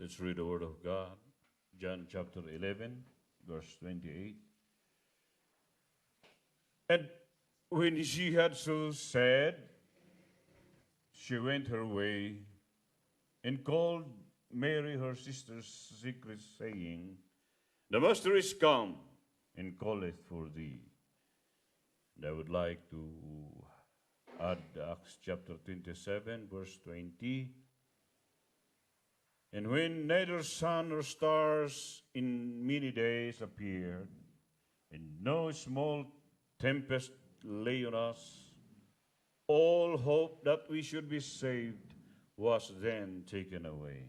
Let's read the Word of God. John chapter 11, verse 28. And when she had so said, she went her way and called Mary her sister secretly, saying, The Master is come and calleth for thee. And I would like to add Acts chapter 27, verse 20. And when neither sun nor stars in many days appeared, and no small tempest lay on us, all hope that we should be saved was then taken away.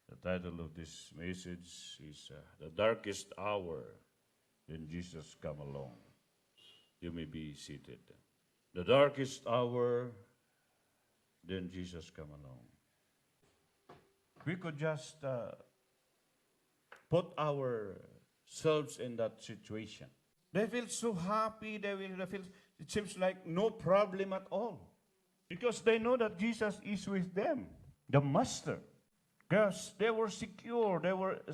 The title of this message is The Darkest Hour, Then Jesus Come Along. You may be seated. The darkest hour, then Jesus come along. We could just put ourselves in that situation. They feel so happy, they feel, it seems like no problem at all. Because they know that Jesus is with them, the Master. Because they were secure,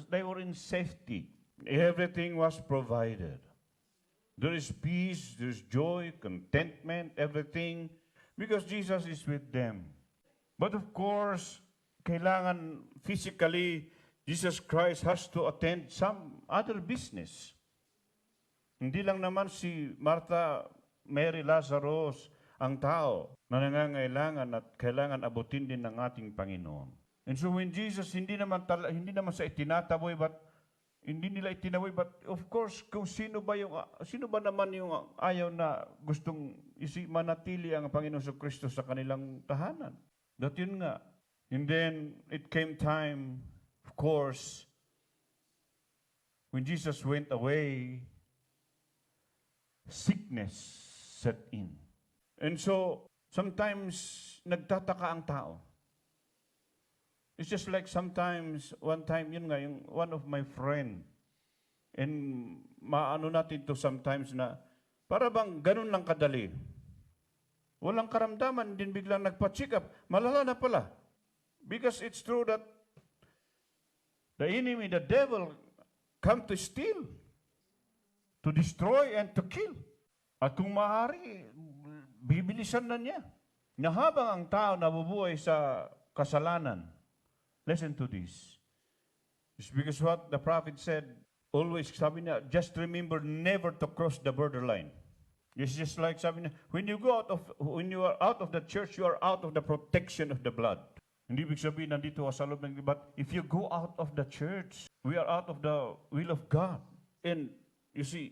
they were in safety. Everything was provided. There is peace, there's joy, contentment, everything, because Jesus is with them. But of course, kailangan physically, Jesus Christ has to attend some other business. Hindi lang naman si Martha, Mary, Lazarus, ang tao na nangangailangan at kailangan abutin din ng ating Panginoon. And so when Jesus, hindi naman sa itinataboy, hindi nila itinaboy, but of course, kung sino ba naman yung ayaw na gustong manatili ang Panginoon sa Kristo sa kanilang tahanan. That yun nga. And then, it came time, of course, when Jesus went away, sickness set in. And so, sometimes, nagtataka ang tao. It's just like sometimes, one time, yun nga, yung one of my friend, and maano natin to sometimes na, para bang ganun lang kadali. Walang karamdaman, din biglang nagpa-check up. Malala na pala. Because it's true that the enemy, the devil, come to steal, to destroy, and to kill. At kung maaari, bibilisan na niya. Na habang ang tao nabubuhay sa kasalanan, listen to this. It's because what the prophet said, always, sabi niya, just remember never to cross the borderline. It's just like, sabi niya, when you are out of the church, you are out of the protection of the blood. Hindi ibig sabihin, nandito ka sa loob ng, but if you go out of the church, we are out of the will of God. And you see,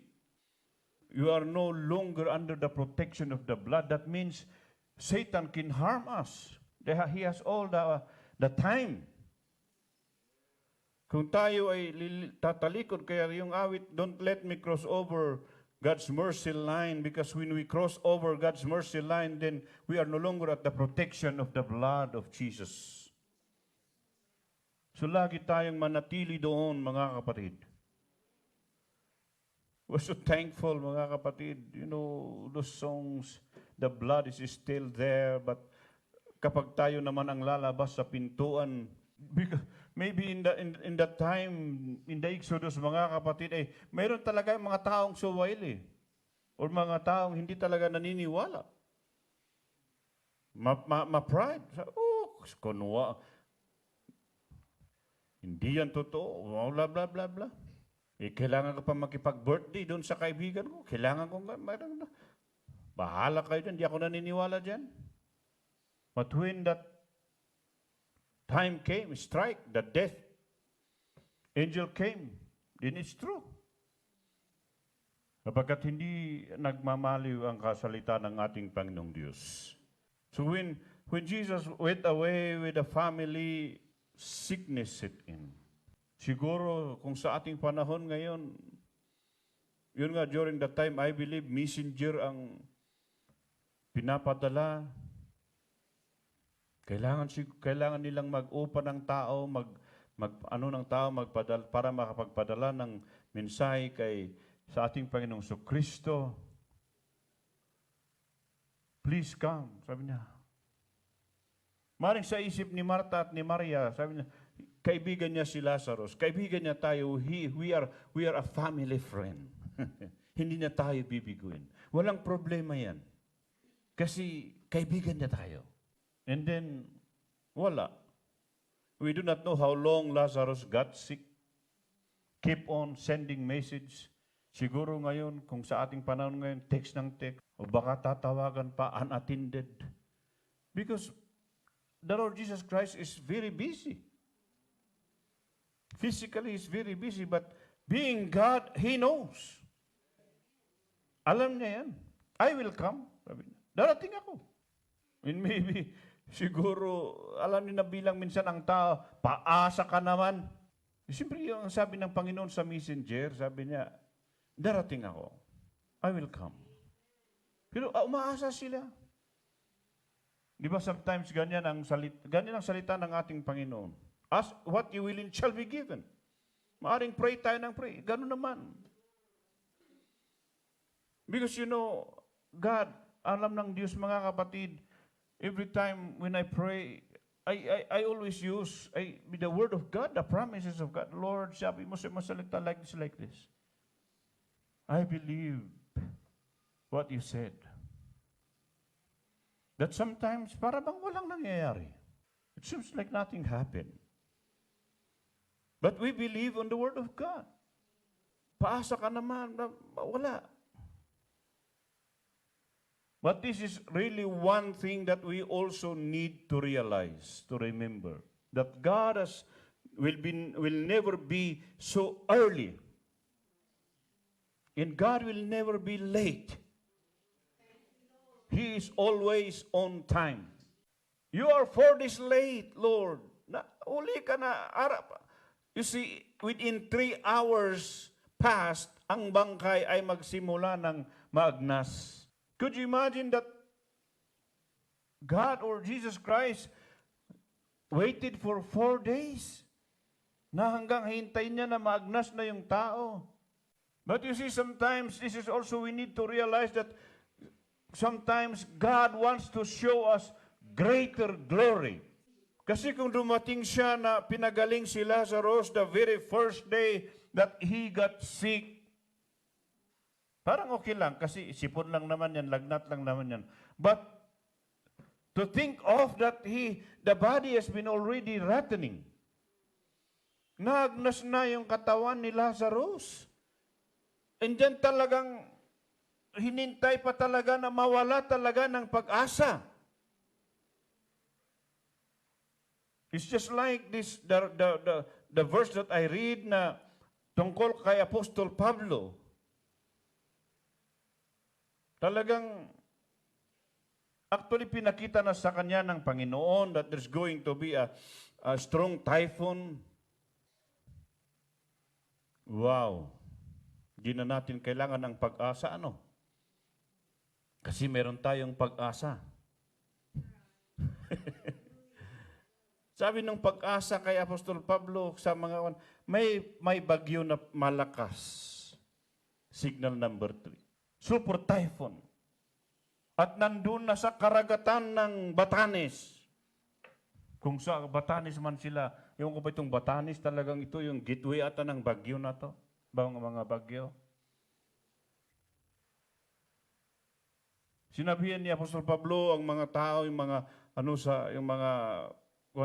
you are no longer under the protection of the blood. That means Satan can harm us. He has all the time. Kung tayo ay tatalikod, kaya yung awit, don't let me cross over God's mercy line, because when we cross over God's mercy line, then we are no longer at the protection of the blood of Jesus. So lagi tayong manatili doon, mga kapatid. We're so thankful, mga kapatid. You know, those songs, the blood is still there, but kapag tayo naman ang lalabas sa pintuan, because maybe in that time, in the Exodus, mga kapatid, mayroon talaga mga taong suwail or mga taong hindi talaga naniniwala. Ma-pride. Kunwa. Hindi yan totoo. Bla, bla, bla, bla. Kailangan ko pa makipag-birthday doon sa kaibigan ko. Kailangan ko mayroon na. Bahala kayo dyan. Hindi ako naniniwala dyan. But when that time came, strike, the death angel came, then it's true. Kapagkat hindi nagmamaliw ang kasalita ng ating Panginoong Diyos. So when Jesus went away with the family, sickness set in. Siguro kung sa ating panahon ngayon, yun nga, during that time, I believe messenger ang pinapadala. Kailangan nilang mag-upa ng tao, para makapagpadala ng mensahe sa ating Panginoong Kristo. Please come, sabi niya. Maring sa isip ni Martha at ni Maria, sabi niya, kaibigan niya si Lazarus, kaibigan niya tayo, we are a family friend. Hindi na tayo bibiguin. Walang problema yan. Kasi kaibigan niya tayo. And then, wala. We do not know how long Lazarus got sick. Keep on sending message. Siguro ngayon, kung sa ating panahon ngayon, text ng text, o baka tatawagan pa, unattended. Because the Lord Jesus Christ is very busy. Physically, He's very busy, but being God, He knows. Alam niya yan. I will come. Darating ako. And maybe, siguro, alam niyo na bilang minsan ang tao, paasa ka naman. Siyempre, yung sabi ng Panginoon sa messenger, sabi niya, darating ako. I will come. Pero umaasa sila. Di ba sometimes ganyan ang salita ng ating Panginoon. Ask what you will and shall be given. Maaring pray tayo ng pray. Ganun naman. Because God, alam ng Diyos mga kapatid, every time when I pray, I always use the word of God, the promises of God. Lord, sabi mo sa masalita like this. I believe what you said. That sometimes, para bang walang nangyayari. It seems like nothing happened. But we believe on the word of God. Paasa ka naman, wala. But this is really one thing that we also need to realize, to remember, that God will never be so early. And God will never be late. He is always on time. You are 4 days late, Lord. Uli ka na. You see, within 3 hours past, ang bangkay ay magsimula ng maagnas. Could you imagine that God or Jesus Christ waited for 4 days na hanggang hintayin niya na maagnas na yung tao? But you see, sometimes this is also we need to realize that sometimes God wants to show us greater glory. Kasi kung dumating siya na pinagaling si Lazarus the very first day that he got sick, parang okay lang kasi sipon lang naman yan, lagnat lang naman yan. But to think of that the body has been already rattening. Naagnas na yung katawan ni Lazarus. And then talagang hinintay pa talaga na mawala talaga ng pag-asa. It's just like this, the verse that I read na tungkol kay Apostol Pablo. Talagang, actually pinakita na sa kanya ng Panginoon that there's going to be a strong typhoon. Wow. Hindi na natin kailangan ng pag-asa, ano? Kasi meron tayong pag-asa. Sabi ng pag-asa kay Apostol Pablo sa mga may bagyo na malakas. Signal number 3. Super typhoon. At nandun na sa karagatan ng Batanes. Kung sa Batanes man sila, yung ko ba itong Batanes talagang ito yung gateway ata ng bagyo na to? Mga bagyo. Sinabihan ni Apostol Pablo ang mga tao, yung mga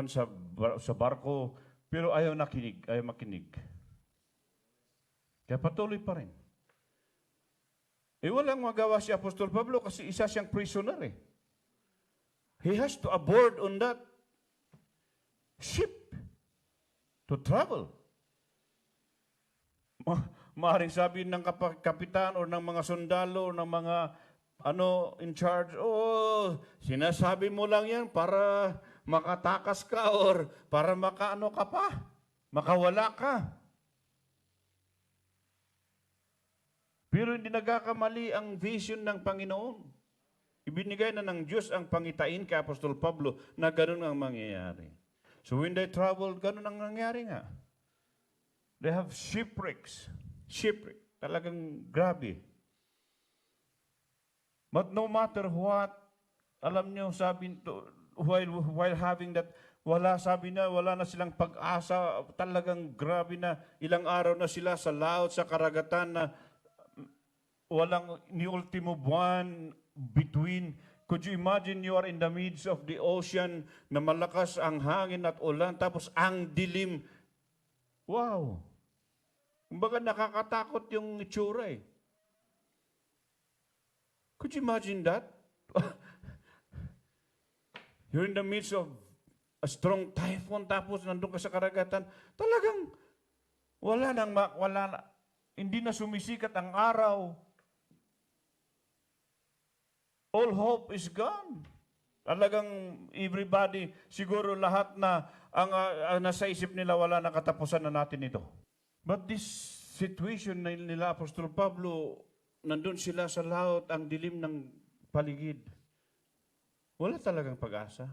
sa barko, pero ayaw makinig. Kaya patuloy pa rin. Walang magawa si Apostol Pablo kasi isa siyang prisoner . He has to aboard on that ship to travel. Maaring sabi ng kapitan o ng mga sundalo, ng mga in charge, sinasabi mo lang yan para makatakas ka or para makawala ka. Pero hindi nagkakamali ang vision ng Panginoon. Ibinigay na ng Diyos ang pangitain kay Apostol Pablo na ganun ang mangyayari. So when they traveled, ganun ang nangyari nga. They have shipwrecks. Talagang grabe. But no matter what, alam nyo, sabi while having that, sabi na, wala na silang pag-asa, talagang grabe na, ilang araw na sila sa laot, sa karagatan na walang ni ultimo buwan between. Could you imagine you are in the midst of the ocean na malakas ang hangin at ulan, tapos ang dilim. Wow! Kumbaga nakakatakot yung itsura eh. Could you imagine that? You're in the midst of a strong typhoon, tapos nandun ka sa karagatan, talagang hindi na sumisikat ang araw. All hope is gone. Talagang everybody, siguro lahat na ang nasa isip nila, wala na katapusan na natin ito. But this situation nila, Apostol Pablo, nandun sila sa laot, ang dilim ng paligid. Wala talagang pag-asa.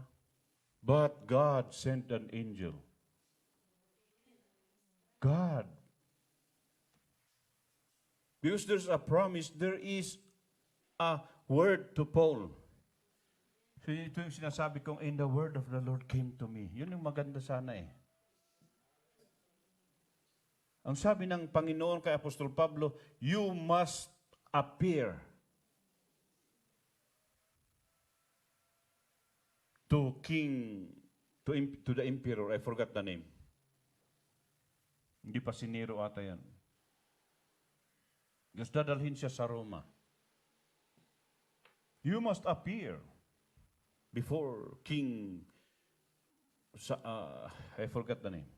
But God sent an angel. God. Because there's a promise, there is a word to Paul. So ito yung sinasabi kong, in the word of the Lord came to me. Yun yung maganda sana eh. Ang sabi ng Panginoon kay Apostol Pablo, you must appear to the emperor. I forgot the name. Hindi pa si Nero ata yan. Diyos dadalhin siya sa Roma. You must appear before King, I forgot the name.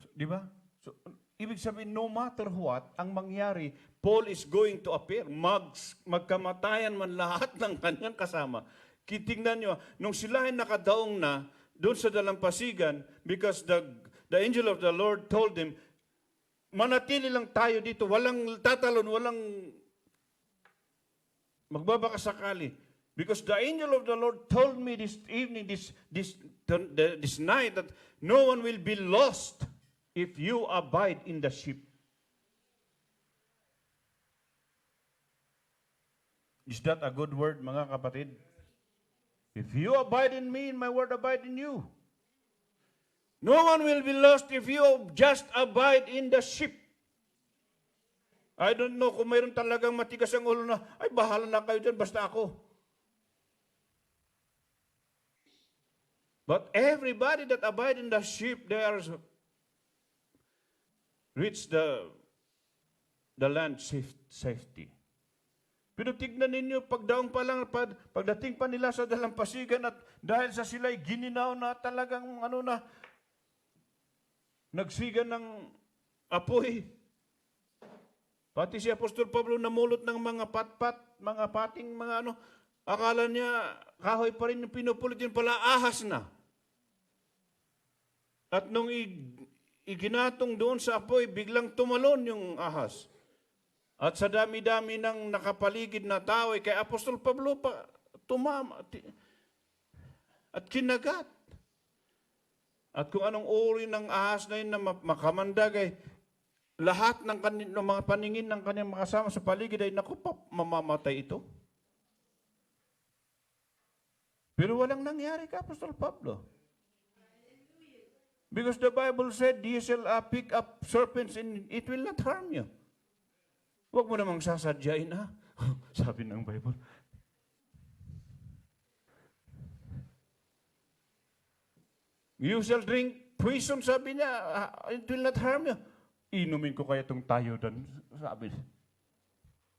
So, di ba? So, ibig sabihin, no matter what, ang mangyari, Paul is going to appear. Magkamatayan man lahat ng kanyang kasama. Kitingnan nyo, nung sila ay nakadaong na, doon sa dalampasigan, because the angel of the Lord told them, manatili lang tayo dito, walang tatalon, walang magbabakasakali. Because the angel of the Lord told me this evening, this night, that no one will be lost if you abide in the ship. Is that a good word, mga kapatid? If you abide in me, and my word abide in you. No one will be lost if you just abide in the ship. I don't know kung mayroon talagang matigas ang ulo na, ay bahala na kayo dyan, basta ako. But everybody that abide in the ship, they are reach the land safety. Pero tignan ninyo, pagdaong pa lang, pagdating pa nila sa dalampasigan at dahil sa sila'y gininaw na talagang nagsiga ng apoy. Pati si Apostol Pablo namulot ng mga patpat, mga pating, akala niya kahoy pa rin yung pinupulit, yun pala ahas na. At nung iginatong doon sa apoy, biglang tumalon yung ahas. At sa dami-dami ng nakapaligid na tao, kay Apostol Pablo pa tumama at kinagat. At kung anong uri ng ahas na yun na makamandag, lahat ng mga paningin ng kanyang makasama sa paligid ay, naku, mamamatay ito. Pero walang nangyari kay Apostol Pablo. Because the Bible said, you shall pick up serpents and it will not harm you. Huwag mo namang sasadyain, ha? Sabi ng Bible. You shall drink poison, sabi niya, it will not harm you. Inumin ko kaya itong tayo doon, sabi niya.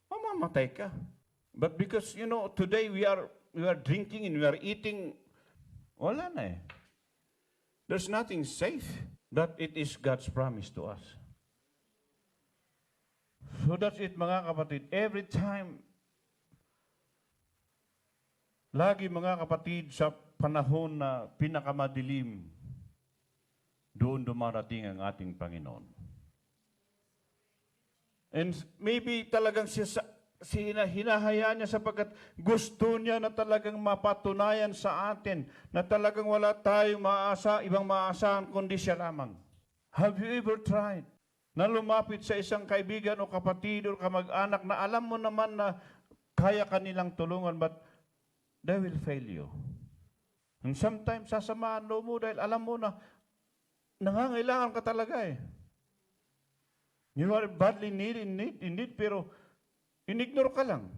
Mamamatay ka. But because, today we are drinking and we are eating, wala na eh. There's nothing safe. That it is God's promise to us. So that's it, mga kapatid. Every time, lagi mga kapatid, sa panahon na pinakamadilim, doon dumarating ang ating Panginoon. And maybe talagang hinahayaan niya sapagkat gusto niya na talagang mapatunayan sa atin na talagang wala tayong ibang maaasahan kundi siya lamang. Have you ever tried na lumapit sa isang kaibigan o kapatid o kamag-anak na alam mo naman na kaya kanilang tulungan, but they will fail you. And sometimes, sasamaan loob mo dahil alam mo na nangangailangan ka talaga eh. You are badly in need, pero inignore ka lang.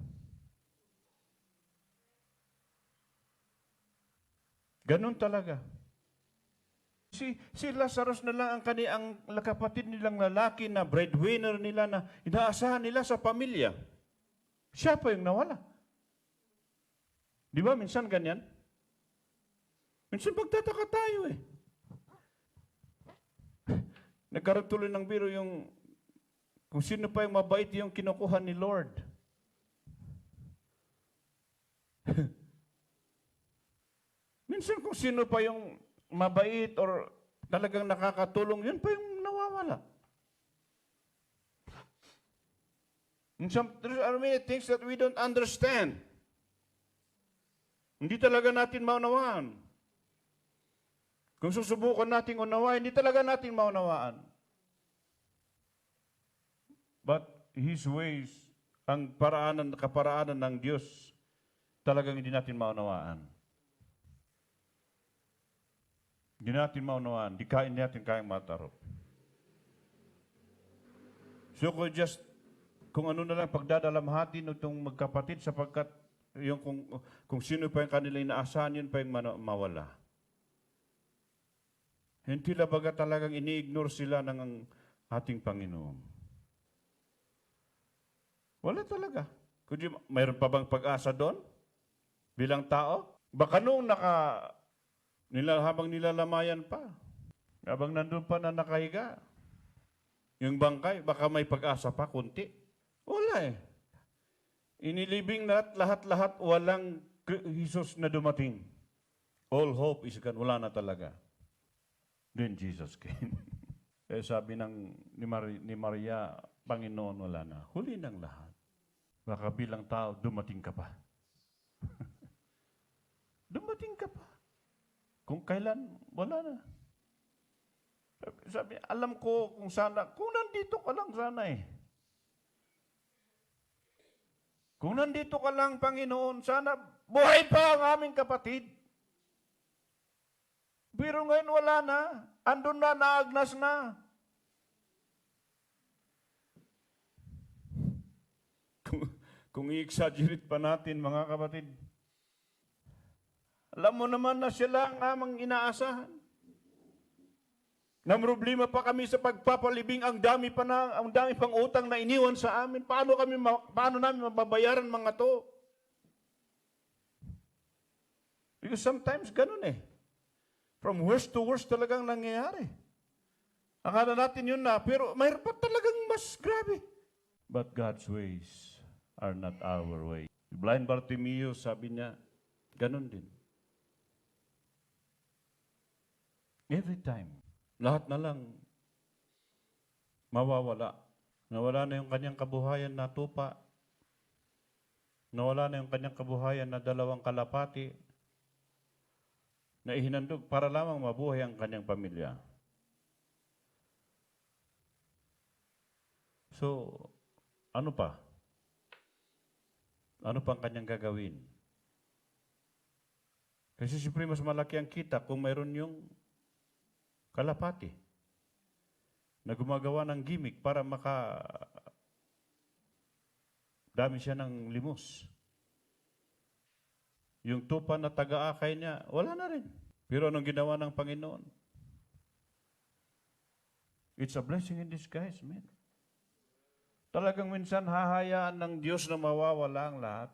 Ganun talaga. Si Lazarus na lang ang kapatid nilang lalaki na breadwinner nila na inaasahan nila sa pamilya. Siya pa yung nawala. Di ba minsan ganyan? Minsan pagtataka tayo eh. Nagkaroon tuloy ng biro yung kung sino pa yung mabait yung kinukuha ni Lord. Minsan kung sino pa yung mabait or talagang nakakatulong, yun pa yung nawawala. There are many things that we don't understand. Hindi talaga natin maunawaan. Kung susubukan natin unawain, hindi talaga natin maunawaan. But His ways, ang kaparaanan ng Diyos, talagang hindi natin maunawaan. Hindi natin maunawaan, hindi natin kayang matarop. So kung ano na lang pagdadalamhati nitong magkapatid sapagkat yung kung sino pa yung kanila inaasahan, yun pa yung mawala. Hindi baga talagang ini-ignore sila ng ating Panginoon. Wala talaga. Kundi mayroon pa bang pag-asa doon? Bilang tao? Baka noong habang nilalamayan pa, habang nandun pa na nakahiga, yung bangkay, baka may pag-asa pa, kunti. Wala eh. Inilibing lahat, walang Jesus na dumating. All hope is gone. Wala na talaga. Then Jesus came. Sabi ni Maria, Panginoon, wala na. Huli ng lahat. Baka bilang tao, dumating ka pa. Dumating ka pa. Kung kailan, wala na. Sabi, alam ko kung nandito ka lang sana eh. Kung nandito ka lang, Panginoon, sana buhay pa ang aming kapatid. Pero ngayon wala na. Andun na, naagnas na. Kung i-exaggerate pa natin, mga kapatid, alam mo naman na sila ang amang inaasahan. Na problema pa kami sa pagpapalibing, ang dami pang utang na iniwan sa amin. Paano namin mababayaran mga to? Because sometimes ganun eh. From worst to worst talagang nangyayari. Akala natin yun na, pero mayroon pa talagang mas grabe. But God's ways are not our way. Blind Bartimaeus, sabi niya, ganun din. Every time. Lahat na lang mawawala. Nawala na yung kanyang kabuhayan na tupa. Nawala na yung kanyang kabuhayan na 2 kalapati na ihinandog para lamang mabuhay ang kanyang pamilya. So, ano pa? Ano pa ang kanyang gagawin? Kasi siyempre mas malaki ang kita kung mayroon yung kalapati na gumagawa ng gimmick para dami siya ng limos. Yung tupa na taga-akay niya, wala na rin. Pero anong ginawa ng Panginoon? It's a blessing in disguise, man. Talagang minsan hahayaan ng Diyos na mawawala ang lahat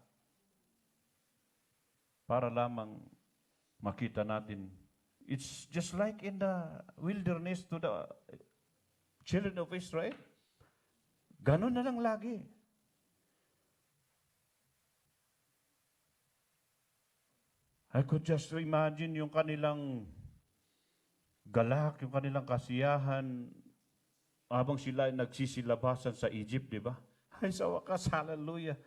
para lamang makita natin. It's just like in the wilderness to the children of Israel. Ganon na lang lagi. I could just imagine yung kanilang galak, yung kanilang kasiyahan habang sila ay nagsisilabasan sa Egypt, di ba? Ay, sa wakas, hallelujah.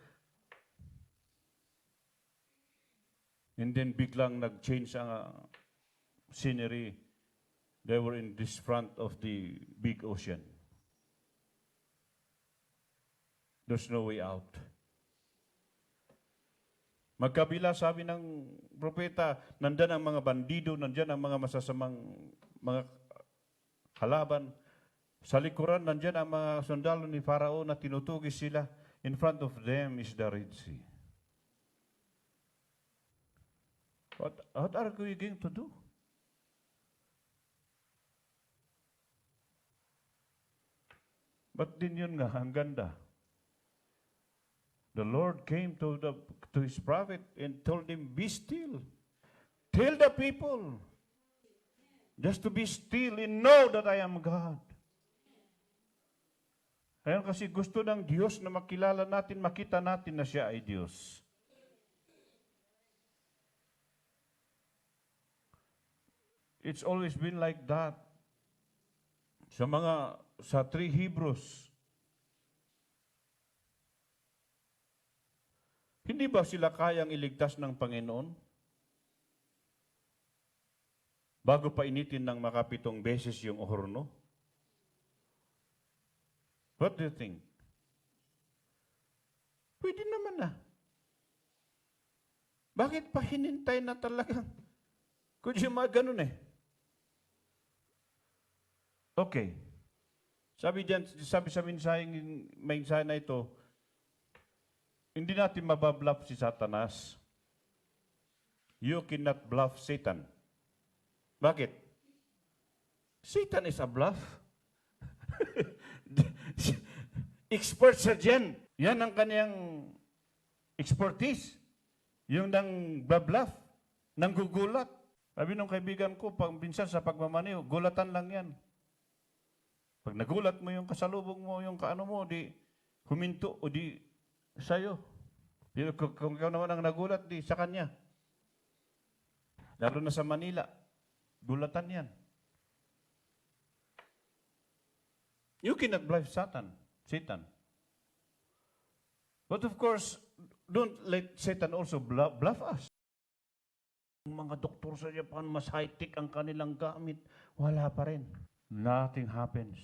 And then biglang nag-change ang scenery. They were in this front of the big ocean. There's no way out. Magkabila, sabi ng propeta, nandyan ang mga bandido, nandyan ang mga masasamang mga kalaban. Sa likuran, nandyan ang mga sundalo ni Farao na tinutugis sila. In front of them is the Red Sea. What are we going to do? But din yun nga, ang ganda. The Lord came to his prophet and told him, be still. Tell the people just to be still and know that I am God. Ayan, kasi gusto ng Diyos na makilala natin, makita natin na siya ay Diyos. It's always been like that. Sa 3 Hebrews, hindi ba sila kayang iligtas ng Panginoon? Bago pa initin ng makapitong beses yung horno? What do you think? Pwede naman na. Bakit pa hinintay na talagang? Kung yung mga ganun eh. Okay. Sabi sa mensahe na ito, hindi natin mababluff si Satanas. You cannot bluff Satan. Bakit? Satan is a bluff. Expert sa dyan. Yan ang kanyang expertise. Yung nang babluff, nang gugulat. Sabi nung kaibigan ko, minsan sa pagmamaniw, gulatan lang yan. Pag nagulat mo yung kasalubong mo, yung kaano mo, di huminto o di sa'yo. Kung ikaw naman ang nagulat, di sa kanya. Lalo na sa Manila, gulatan yan. You cannot bluff Satan. But of course, don't let Satan also bluff us. Ang mga doktor sa Japan, mas high-tech ang kanilang gamit. Wala pa rin. Nothing happens.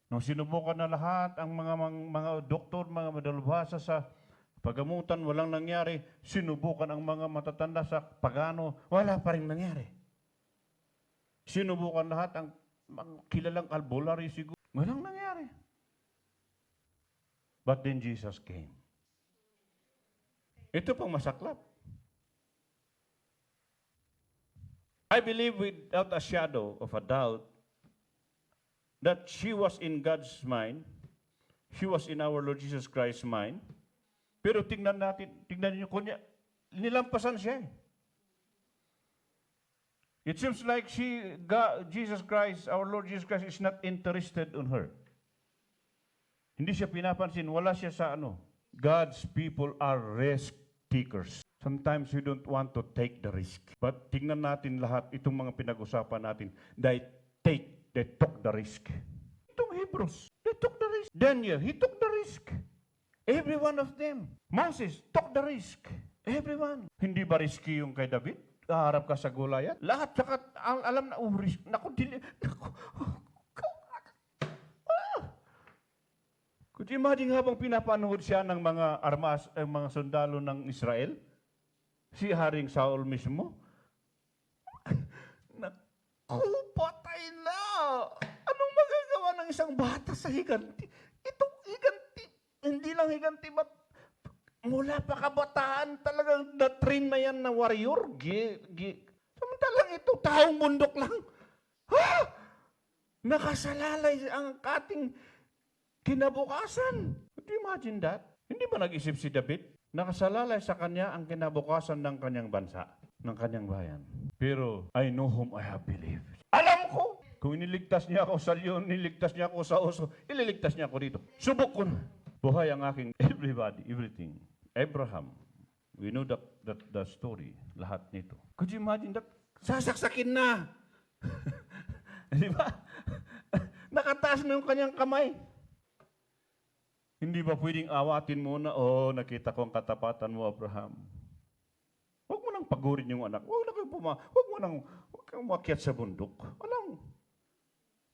Nung sinubukan na lahat, ang mga doktor, mga madalubhasa sa pagamutan, walang nangyari. Sinubukan ang mga matatanda sa pagano, wala pa rin nangyari. Sinubukan lahat ang mga kilalang albularyo siguro, walang nangyari. But then Jesus came. Ito pang masaklap. I believe without a shadow of a doubt that she was in God's mind. She was in our Lord Jesus Christ's mind. Pero tingnan niyo kunya, nilampasan siya eh. It seems like Jesus Christ, our Lord Jesus Christ, is not interested on her. Hindi siya pinapansin, wala siya sa God's people are risk takers. Sometimes we don't want to take the risk. But tingnan natin lahat itong mga pinag-usapan natin. They took the risk. Itong Hebrews, they took the risk. Daniel, he took the risk. Every one of them. Moses took the risk. Everyone. Hindi ba risky yung kay David? Haharap ka sa Goliath? Lahat, saka alam na, risk. Could you imagine habang pinapanood siya ng mga mga sundalo ng Israel? Si Haring Saul mismo? Naku, patay na! Anong magagawa ng isang bata sa higanti? Itong higanti, hindi lang higanti, but mula pa kabataan talagang na-train na yan na warrior. Samantalang ito, taong bundok lang. Ha? Nakasalalay ang ating kinabukasan. Could you imagine that? Hindi ba nag-isip si David? Nakasalalay sa kanya ang kinabukasan ng kanyang bansa, ng kanyang bayan. Pero, I know whom I have believed. Alam ko! Kung iniligtas niya ako sa leon, iniligtas niya ako sa oso, ililigtas niya ako dito. Subok ko na. Buhay ang aking everybody, everything. Abraham, we know the story, lahat nito. Could you imagine that? Sasaksakin na! Di ba? Nakataas na yung kanyang kamay. Hindi ba pwedeng awatin mo na, nakita ko ang katapatan mo, Abraham. Huwag mo nang pagurin yung anak. Huwag kang umakyat sa bundok. Alam.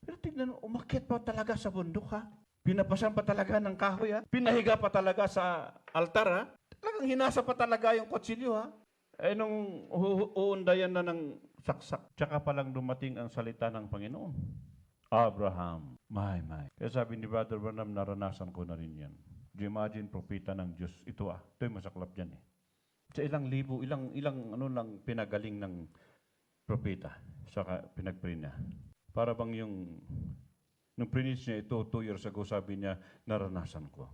Pero tignan, umakyat pa talaga sa bundok, ha? Pinapasan pa talaga ng kahoy, ha? Pinahiga pa talaga sa altar, ha? Talagang hinasa pa talaga yung kutsilyo, ha? Eh, nung uundayan na ng saksak, tsaka palang dumating ang salita ng Panginoon. Abraham, my. Kaya sabi ni Brother Branham, naranasan ko na rin yan. Do you imagine, propeta ng Diyos? Ito ito'y masaklap dyan eh. Sa ilang libo, ilang ano lang pinagaling ng propeta, saka pinagpray niya. Para bang nung prinis niya ito 2 years ago, sabi niya, naranasan ko.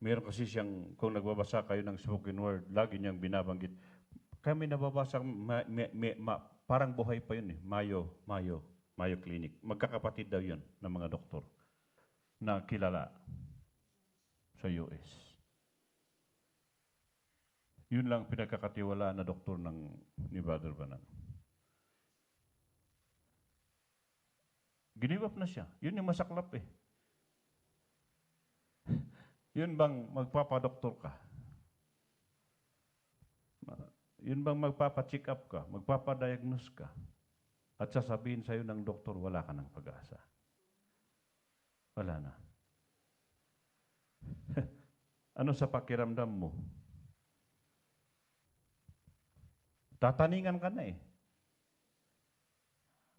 Meron kasi siyang, kung nagbabasa kayo ng spoken word, lagi niyang binabanggit. Kami nababasa, parang buhay pa yun eh. Mayo Clinic. Magkakapatid daw yun ng mga doktor na kilala sa US. Yun lang pinagkakatiwalaan na doktor ni Brother Branham. Give up na siya. Yun yung masaklap eh. Yun bang magpapadoktor ka? Yun bang magpapacheck up ka? Magpapadiagnose ka? At sasabihin sa'yo ng doktor, wala ka ng pag-asa. Wala na. Ano sa pakiramdam mo? Tataningan ka na eh.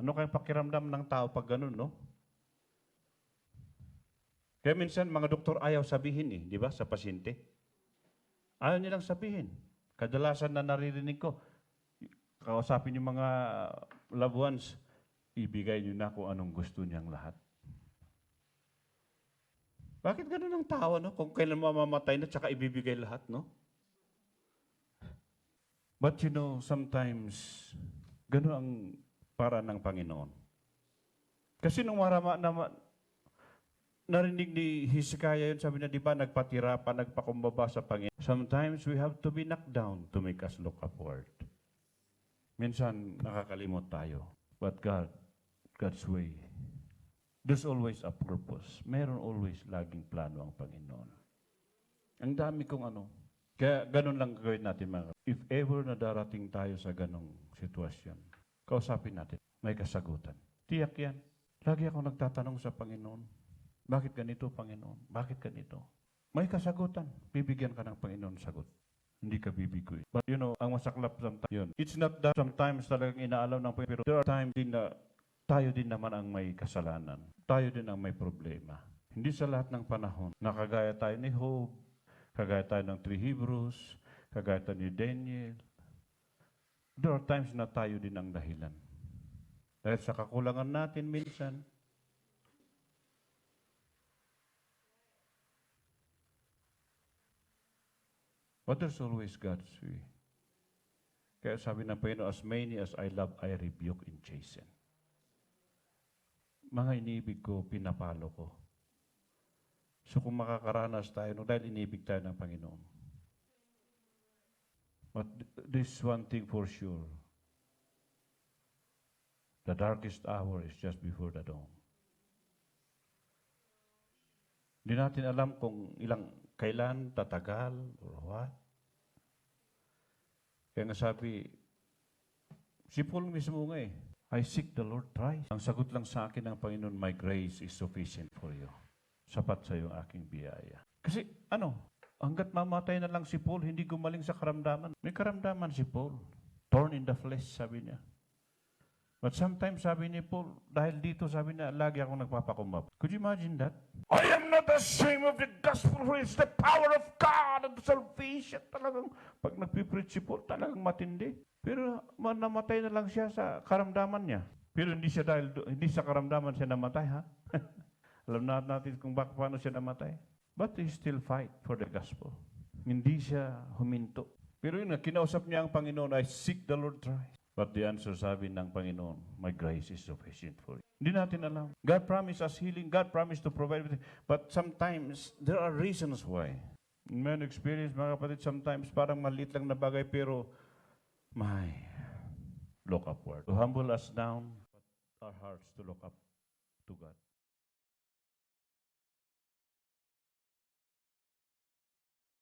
Ano kayong pakiramdam ng tao pag ganun, no? Kaya minsan, mga doktor ayaw sabihin eh, di ba, sa pasyente. Ayaw nilang sabihin. Kadalasan na naririnig ko, kausapin yung mga loved ones, ibigay niyo na kung anong gusto niyang lahat. Bakit ganun ang tao, no? Kung kailan mamamatay na, tsaka ibibigay lahat, no? But you know, sometimes, ganun ang para ng Panginoon. Kasi nung narinig ni Hezekiah yun, sabi na, di ba, nagpatira pa, nagpakumbaba sa Panginoon. Sometimes we have to be knocked down to make us look upward. Minsan, nakakalimot tayo. But God's way, there's always a purpose. Meron always laging plano ang Panginoon. Ang dami kong kaya ganun lang gawin natin mga. If ever na darating tayo sa ganong sitwasyon, kausapin natin, may kasagutan. Tiyak yan. Lagi ako nagtatanong sa Panginoon, bakit ganito, Panginoon? Bakit ganito? May kasagutan. Bibigyan ka ng Panginoon sagot. Hindi ka bibigoy. But you know, ang masaklap sometimes yun. It's not that sometimes talagang inaalaw ng Panginoon, pero there are times din na tayo din naman ang may kasalanan. Tayo din ang may problema. Hindi sa lahat ng panahon. Nakagaya tayo ni Job, kagaya tayo ng 3 Hebrews, kagaya tayo ni Daniel. There are times na tayo din ang dahilan. Dahil sa kakulangan natin minsan, but there's always God's way. Kaya sabi ng Panginoon, as many as I love, I rebuke and chasten. Mga inibig ko, pinapalo ko. So kung makakaranas tayo, dahil inibig tayo ng Panginoon. But this one thing for sure, the darkest hour is just before the dawn. Hindi natin alam kung kailan tatagal or what. Kaya nga sabi, si Paul mismo nga I seek the Lord thrice. Ang sagot lang sa akin ng Panginoon, my grace is sufficient for you. Sapat sa iyo aking biyaya. Kasi hanggat mamatay na lang si Paul, hindi gumaling sa karamdaman. May karamdaman si Paul. Torn in the flesh, sabi niya. But sometimes, sabi ni Paul, dahil dito, sabi niya, lagi akong nagpapakumbab. Could you imagine that? I am not ashamed of the gospel, for it's the power of God and the salvation. Talagang, pag nagpipreach si Paul, talagang matindi. Pero namatay na lang siya sa karamdaman niya. Pero hindi sa karamdaman siya namatay, ha? Alam natin kung paano siya namatay. But he still fight for the gospel. Hindi siya huminto. Pero yun nga, kinausap niya ang Panginoon, I seek the Lord thrice. But the answer, sabi ng Panginoon, my grace is sufficient for you. Hindi natin alam. God promised us healing. God promised to provide everything. But sometimes, there are reasons why. In my experience, mga kapatid, sometimes parang maliit lang na bagay, pero look upward. To humble us down, but our hearts to look up to God.